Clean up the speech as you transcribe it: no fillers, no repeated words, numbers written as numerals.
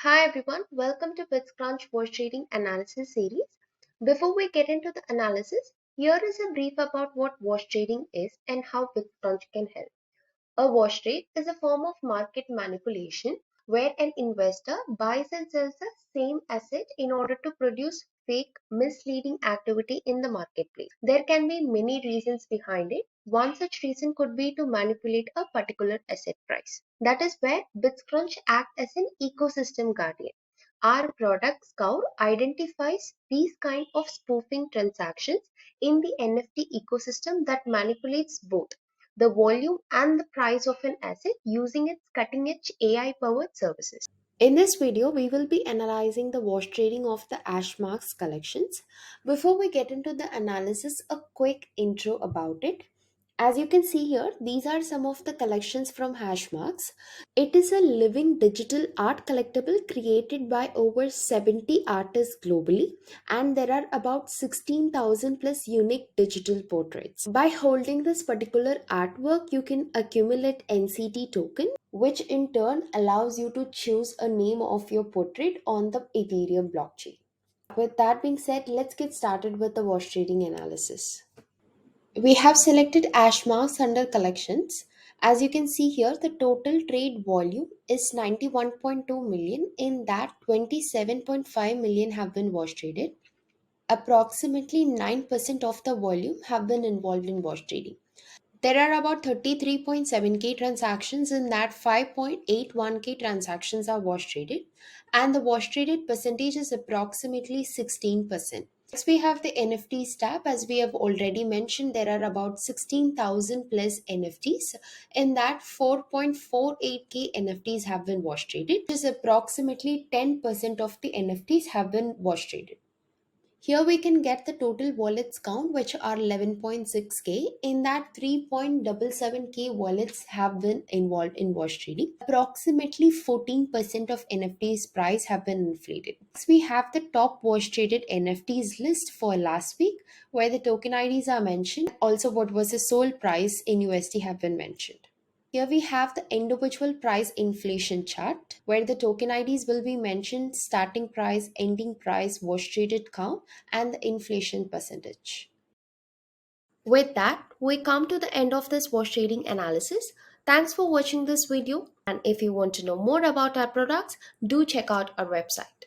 Hi everyone, welcome to bitsCrunch Washtrading Analysis series. Before we get into the analysis, here is a brief about what wash trading is and how bitsCrunch can help. A wash trade is a form of market manipulation where an investor buys and sells the same asset in order to produce fake, misleading activity in the marketplace. There can be many reasons behind it. One such reason could be to manipulate a particular asset price. That is where bitsCrunch acts as an ecosystem guardian. Our product Scour identifies these kind of spoofing transactions in the NFT ecosystem that manipulates both the volume and the price of an asset using its cutting-edge AI-powered services. In this video, we will be analyzing the wash trading of the Hashmasks collections. Before we get into the analysis, a quick intro about it. As you can see here, these are some of the collections from Hashmarks. It is a living digital art collectible created by over 70 artists globally, and there are about 16,000 plus unique digital portraits. By holding this particular artwork, you can accumulate NCT token, which in turn allows you to choose a name of your portrait on the Ethereum blockchain. With that being said, let's get started with the wash trading analysis. We have selected ash marks under collections. As you can see here, the total trade volume is 91.2 million. In that, 27.5 million have been wash traded. Approximately 9% of the volume have been involved in wash trading. There are about 33.7k transactions. In that, 5.81k transactions are wash traded, and the wash traded percentage is approximately 16%. Next, we have the NFTs tab. As we have already mentioned, there are about 16,000 plus NFTs. In that, 4.48k NFTs have been wash traded, which is approximately 10% of the NFTs have been wash traded. Here we can get the total wallets count, which are 11.6k. In that, 3.77k wallets have been involved in wash trading. Approximately 14% of NFTs price have been inflated. Next, we have the top wash traded NFTs list for last week, where the token IDs are mentioned. Also, what was the sold price in USD have been mentioned. Here we have the individual price inflation chart where the token IDs will be mentioned, starting price, ending price, wash traded count, and the inflation percentage. With that, we come to the end of this wash trading analysis. Thanks for watching this video, and if you want to know more about our products, do check out our website.